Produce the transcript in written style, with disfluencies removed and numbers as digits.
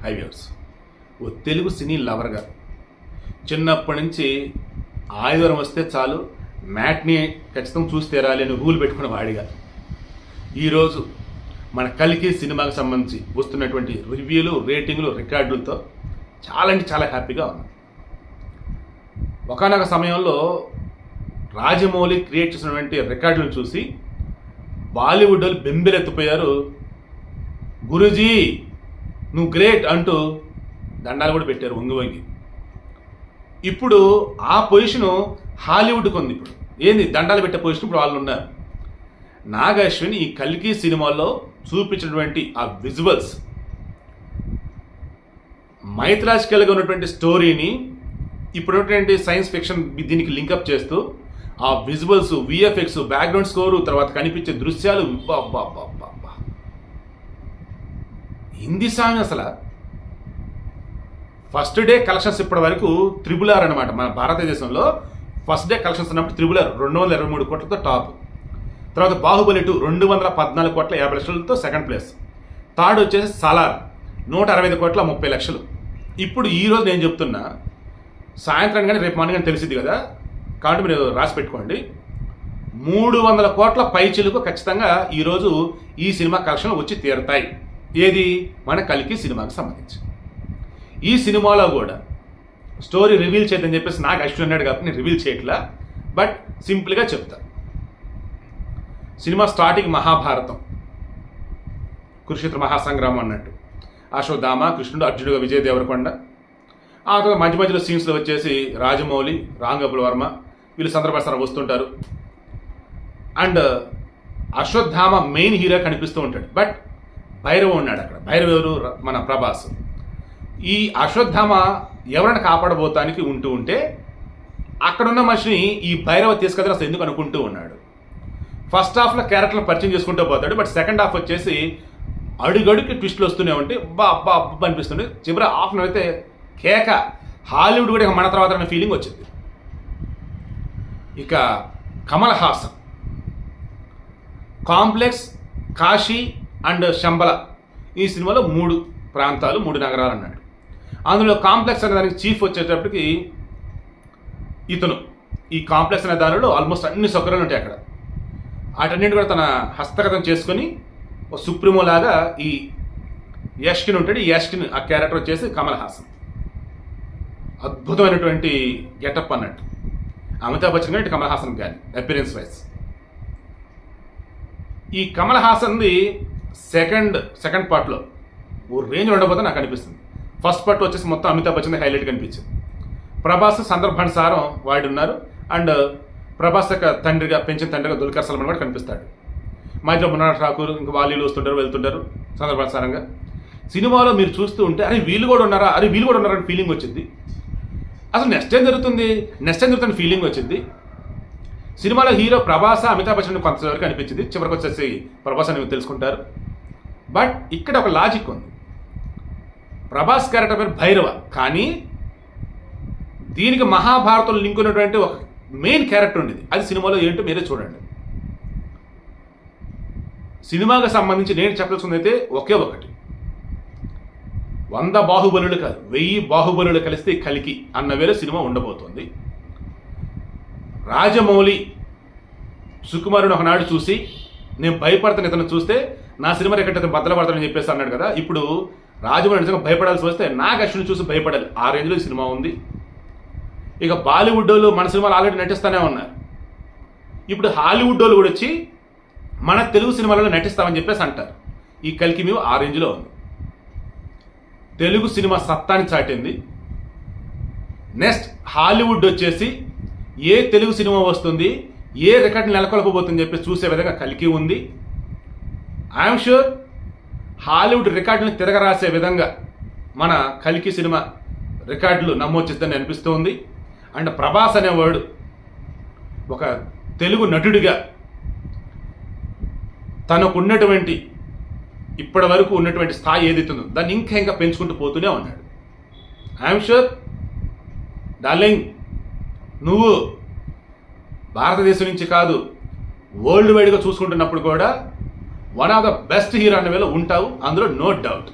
Highways. ఓ తెలుగు సినీ లవర్గా చిన్నప్పటి నుంచి ఆదివారం వస్తే చాలు మ్యాట్ని ఖచ్చితంగా చూసి తీరాలి అని రూల్ పెట్టుకున్న వాడిగా ఈరోజు మన కల్కి సినిమాకి సంబంధించి వస్తున్నటువంటి రివ్యూలు, రేటింగ్లు, రికార్డులతో చాలా అంటే చాలా హ్యాపీగా ఉన్నాం. ఒకానొక సమయంలో రాజమౌళి క్రియేట్ చేసినటువంటి రికార్డులను చూసి బాలీవుడ్ వాళ్ళు బెంబెలెత్తిపోయారు. గురూజీ నువ్వు గ్రేట్ అంటూ దండాలు కూడా పెట్టారు వంగి వంగి. ఇప్పుడు ఆ పొజిషను హాలీవుడ్కి ఉంది. ఇప్పుడు ఏంది దండాలు పెట్టే పొజిషన్ ఇప్పుడు వాళ్ళు ఉన్నారు. నాగ్ అశ్విన్ ఈ కల్కి సినిమాల్లో చూపించినటువంటి ఆ విజువల్స్, మైథలాజికల్గా ఉన్నటువంటి స్టోరీని ఇప్పుడు ఉన్నటువంటి సైన్స్ ఫిక్షన్ దీనికి లింకప్ చేస్తూ ఆ విజువల్స్, విఎఫ్ఎక్స్, బ్యాక్గ్రౌండ్ స్కోరు, తర్వాత కనిపించే దృశ్యాలు, హిందీ సాంగ్ అసలు ఫస్ట్ డే కలెక్షన్స్ ఇప్పటి వరకు RRR అనమాట. మన భారతదేశంలో ఫస్ట్ డే కలెక్షన్స్ ఉన్నప్పుడు RRR 223 కోట్లతో టాప్. తర్వాత బాహుబలి 2 214 కోట్ల 50 లక్షలతో సెకండ్ ప్లేస్. థర్డ్ వచ్చేసి సలార్ 165 కోట్ల 30 లక్షలు. ఇప్పుడు ఈరోజు నేను చెప్తున్నా, సాయంత్రం కానీ రేపు మార్నింగ్ కానీ తెలిసింది కదా, కాబట్టి మీరు రాసి పెట్టుకోండి, 300 కోట్ల పైచిలకు ఖచ్చితంగా ఈరోజు ఈ సినిమా కలెక్షన్లు వచ్చి తీరుతాయి. ఏది మన కల్కి సినిమాకి సంబంధించి. ఈ సినిమాలో కూడా స్టోరీ రివీల్ చేయదని చెప్పేసి నాకు అశ్విన్ అన్నాడు కాబట్టి నేను రివీల్ చేయట్లా, బట్ సింపుల్గా చెప్తా. సినిమా స్టార్టింగ్ మహాభారతం, కురుక్షేత్ర మహాసంగ్రామం అన్నట్టు. అశ్వత్థామ, కృష్ణుడు, అర్జునుడుగా విజయ దేవరకొండ. ఆ తర్వాత మధ్య మధ్యలో సీన్స్లో వచ్చేసి రాజమౌళి, రామ్ గోపాల్ వర్మ వీళ్ళు సందర్భాలు వస్తుంటారు. అండ్ అశ్వత్థామ మెయిన్ హీరో కనిపిస్తూ ఉంటాడు, బట్ భైరవ ఉన్నాడు అక్కడ. భైరవ ఎవరు? మన ప్రభాస్. ఈ అశ్వత్థామ ఎవరైనా కాపాడబోతానికి ఉంటే అక్కడున్న మనిషిని ఈ భైరవ తీసుకెళ్తే అసలు ఎందుకు అనుకుంటూ ఉన్నాడు. ఫస్ట్ హాఫ్లో క్యారెక్టర్లు పరిచయం చేసుకుంటూ పోతాడు, బట్ సెకండ్ హాఫ్ వచ్చేసి అడుగడుకి ట్విస్టులు వస్తూనే ఉంటే అబ్బా అనిపిస్తుంది. చివరి హాఫ్ అయితే కేక, హాలీవుడ్ కూడా మన తర్వాత అనే ఫీలింగ్ వచ్చింది. ఇక కమల్ హాసన్ కాంప్లెక్స్, కాశీ అండ్ శంబల ఈ సినిమాలో 3 ప్రాంతాలు, 3 నగరాలు అన్నాడు. అందులో కాంప్లెక్స్ అనే దానికి చీఫ్ వచ్చేటప్పటికి ఇతను. ఈ కాంప్లెక్స్ అనే దానిలో ఆల్మోస్ట్ అన్ని సౌకర్యాలు ఉంటాయి అక్కడ. వాటన్నింటి కూడా తన హస్తగతం చేసుకొని ఒక సుప్రీమో లాగా ఈ యష్కిన్ ఉంటాడు. ఈ యష్కిన్ ఆ క్యారెక్టర్ వచ్చేసి కమల్ హాసన్. అద్భుతమైనటువంటి గెటప్ అన్నట్టు. అమితాబ్ బచ్చన్ కానీ కమల్ హాసన్ కానీ అపిరెన్స్ వైజ్. ఈ కమల్ హాసన్ది సెకండ్ పార్ట్లో ఓ రేంజ్ ఉండబోతే నాకు అనిపిస్తుంది. ఫస్ట్ పార్ట్లో వచ్చేసి మొత్తం అమితాబ్ బచ్చన్ హైలైట్ కనిపించింది. ప్రభాస్ సందర్భానుసారం వాడు ఉన్నారు. అండ్ ప్రభాస్ యొక్క పెంచిన తండ్రిగా దుల్కర్ సల్మాన్ కూడా కనిపిస్తాడు. మధ్యలో మృణాల్ ఠాకూర్ ఇంకా వాళ్ళు వస్తుంటారు, వెళ్తుంటారు సందర్భానుసారంగా. సినిమాలో మీరు చూస్తూ ఉంటే అరే వీళ్ళు కూడా ఉన్నారా అని ఫీలింగ్ వచ్చింది. అసలు నెక్స్ట్ ఏం జరుగుతుంది ఫీలింగ్ వచ్చింది. సినిమాలో హీరో ప్రభాస్, అమితాబ్ బచ్చన్ కొంతవరకు అనిపించింది. చివరికి వచ్చేసి ప్రభాస్ అని తెలుసుకుంటారు. బట్ ఇక్కడ ఒక లాజిక్ ఉంది. ప్రభాస్ క్యారెక్టర్ పేరు భైరవ, కానీ దీనికి మహాభారతంలో లింక్ ఉన్నటువంటి ఒక మెయిన్ క్యారెక్టర్ ఉండేది. అది సినిమాలో ఏంటో మీరే చూడండి. సినిమాకి సంబంధించి నేను చెప్పాల్సింది అయితే ఒకే ఒకటి, 100 బాహుబలులు కాదు 1000 బాహుబలులు కలిస్తే కల్కి అన్న వేళ సినిమా ఉండబోతోంది. రాజమౌళి సుకుమారుని ఒకనాడు చూసి నేను భయపడతాను, ఇతను చూస్తే నా సినిమా ఎక్కడ బద్దలపడతానని చెప్పేసి అన్నాడు కదా. ఇప్పుడు రాజమౌళి నిజంగా భయపడాల్సి వస్తే నాగ్ అశ్విన్ చూసి భయపడాలి. ఆ రేంజ్లో ఈ సినిమా ఉంది. ఇక బాలీవుడ్ వాళ్ళు మన సినిమాలు ఆల్రెడీ నటిస్తూనే ఉన్నారు. ఇప్పుడు హాలీవుడ్ వాళ్ళు కూడా వచ్చి మన తెలుగు సినిమాలలో నటిస్తామని చెప్పేసి అంటారు. ఈ కల్కి మేము ఆ రేంజ్లో ఉంది. తెలుగు సినిమా సత్తాని చాటింది. నెక్స్ట్ హాలీవుడ్ వచ్చేసి ఏ తెలుగు సినిమా వస్తుంది, ఏ రికార్డు నెలకొల్పబోతుందని చెప్పి చూసే విధంగా కల్కి ఉంది. ఐఎమ్ షూర్ హాలీవుడ్ రికార్డుని తిరగరాసే విధంగా మన కల్కి సినిమా రికార్డులు నమోదు చేస్తుందని అనిపిస్తుంది. అండ్ ప్రభాస్ అనేవాడు ఒక తెలుగు నటుడిగా తనకున్నటువంటి ఇప్పటి వరకు ఉన్నటువంటి స్థాయి ఏదైతుందో దాన్ని ఇంకా పెంచుకుంటూ పోతూనే ఉన్నాడు. ఐఎమ్ షూర్ డార్లింగ్, నువ్వు భారతదేశం నుంచి కాదు వరల్డ్ వైడ్గా చూసుకుంటున్నప్పుడు కూడా one of the best hero అనే వేళ ఉంటావు, అందులో నో డౌట్.